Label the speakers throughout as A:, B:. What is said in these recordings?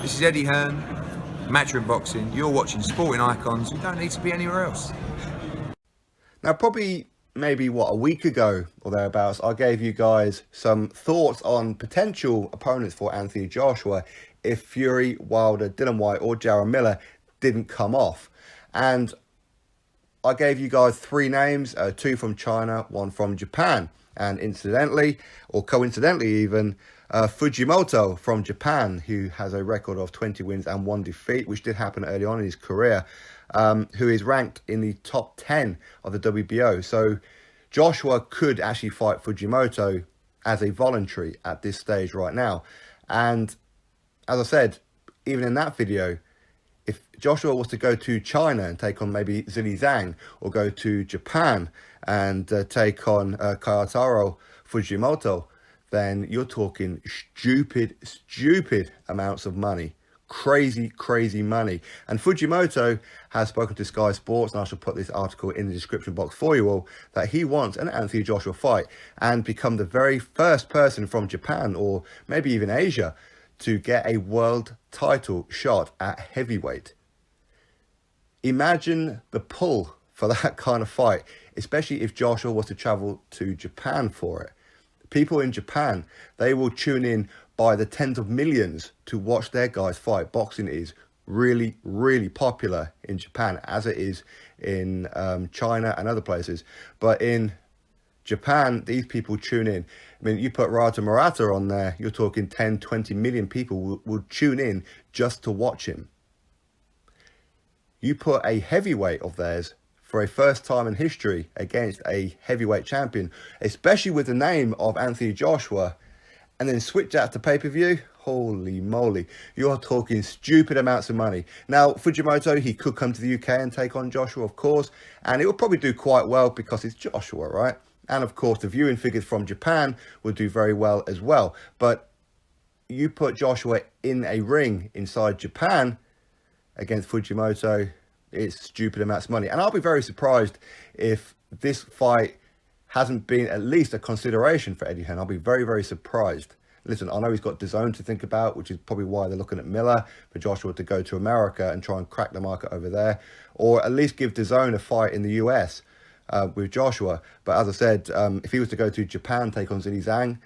A: This is Eddie Hearn, Matchroom Boxing. You're watching Sporting Icons. You don't need to be anywhere else.
B: Now, probably maybe a week ago or thereabouts, I gave you guys some thoughts on potential opponents for Anthony Joshua if Fury, Wilder, Dillian Whyte or Jarrell Miller didn't come off. And I gave you guys three names, two from China, one from Japan. And incidentally, or coincidentally even, Fujimoto from Japan, who has a record of 20 wins and 1 defeat, which did happen early on in his career, who is ranked in the top 10 of the WBO. So Joshua could actually fight Fujimoto as a voluntary at this stage right now. And as I said, even in that video, if Joshua was to go to China and take on maybe Zhilei Zhang, or go to Japan and take on Kyotaro Fujimoto, then you're talking stupid amounts of money. Crazy money. And Fujimoto has spoken to Sky Sports, and I shall put this article in the description box for you all, that he wants an Anthony Joshua fight and become the very first person from Japan, or maybe even Asia, to get a world title shot at heavyweight. Imagine the pull for that kind of fight, especially if Joshua was to travel to Japan for it. People in Japan, they will tune in by the tens of millions to watch their guys fight. Boxing is really popular in Japan, as it is in China and other places. But in Japan, these people tune in. I mean, you put Rata Murata on there, you're talking 10, 20 million people will tune in just to watch him. You put a heavyweight of theirs for a first time in history against a heavyweight champion, especially with the name of Anthony Joshua, and then switch that to pay-per-view, holy moly, you're talking stupid amounts of money. Now, Fujimoto, he could come to the UK and take on Joshua, of course, and it will probably do quite well because it's Joshua, right? And of course, the viewing figures from Japan would do very well as well. But you put Joshua in a ring inside Japan against Fujimoto, it's stupid amounts of money. And I'll be very surprised if this fight hasn't been at least a consideration for Eddie Hearn. I'll be very surprised. Listen, I know he's got DAZN to think about, which is probably why they're looking at Miller, for Joshua to go to America and try and crack the market over there, or at least give DAZN a fight in the US with Joshua. But as I said, if he was to go to Japan, take on Zhilei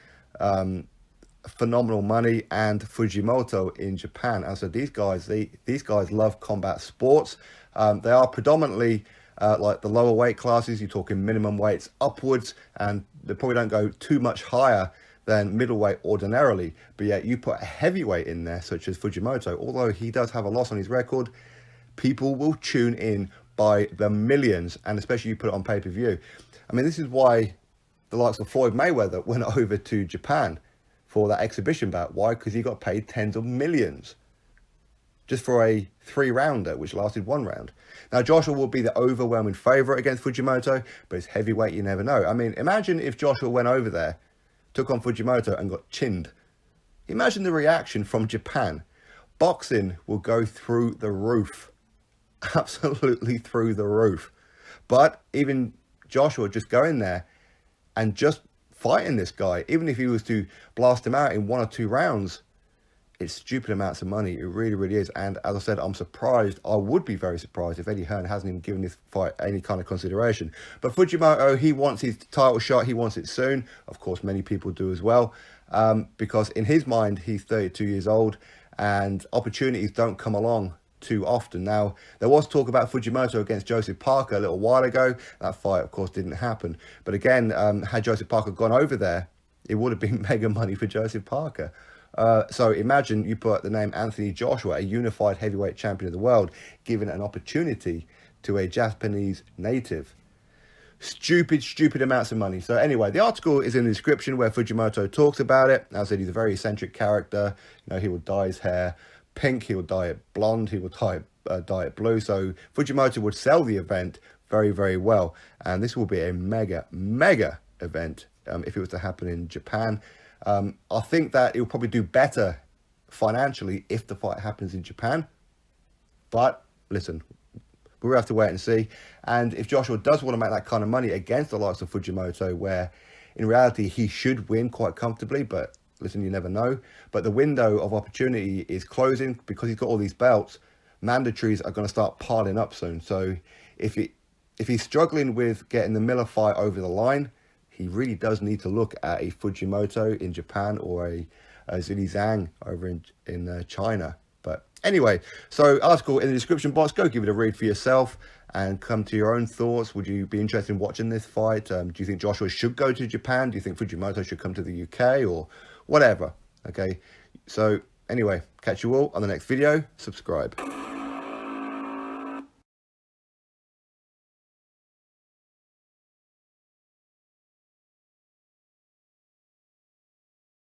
B: Zhang, phenomenal money, and Fujimoto in Japan. And so these guys love combat sports. They are predominantly like the lower weight classes. You're talking minimum weights upwards, and they probably don't go too much higher than middleweight ordinarily. But yet you put a heavyweight in there, such as Fujimoto, although he does have a loss on his record, people will tune in by the millions, and especially you put it on pay-per-view. I mean, this is why the likes of Floyd Mayweather went over to Japan for that exhibition bout. Why? Because he got paid tens of millions just for a 3-rounder, which lasted 1 round. Now, Joshua will be the overwhelming favourite against Fujimoto, but it's heavyweight, you never know. I mean, imagine if Joshua went over there, took on Fujimoto and got chinned. Imagine the reaction from Japan. Boxing will go through the roof. Absolutely through the roof. But even Joshua just going there and just fighting this guy, even if he was to blast him out in 1 or 2 rounds, it's stupid amounts of money. It really is. And as I said, I'm surprised. I would be very surprised if Eddie Hearn hasn't even given this fight any kind of consideration. But Fujimoto, he wants his title shot. He wants it soon. Of course, many people do as well. Because in his mind, he's 32 years old and opportunities don't come along too often. Now, there was talk about Fujimoto against Joseph Parker a little while ago. That fight, of course, didn't happen. But again, had Joseph Parker gone over there, it would have been mega money for Joseph Parker. So imagine you put the name Anthony Joshua, a unified heavyweight champion of the world, given an opportunity to a Japanese native. Stupid amounts of money. So anyway, the article is in the description where Fujimoto talks about it. As I said, he's a very eccentric character. You know, he will dye his hair pink, he will dye it blonde, he will dye it blue. So Fujimoto would sell the event very well. And this will be a mega event if it was to happen in Japan. I think that it will probably do better financially if the fight happens in Japan. But listen, we'll have to wait and see. And if Joshua does want to make that kind of money against the likes of Fujimoto, where in reality he should win quite comfortably, but listen, you never know. But the window of opportunity is closing because he's got all these belts. Mandatories are going to start piling up soon. So if he's struggling with getting the Miller fight over the line, he really does need to look at a Fujimoto in Japan or a Zili Zhang over in China. But anyway, so article in the description box. Go give it a read for yourself and come to your own thoughts. Would you be interested in watching this fight? Do you think Joshua should go to Japan? Do you think Fujimoto should come to the UK or whatever? Okay, so anyway, catch you all on the next video. Subscribe.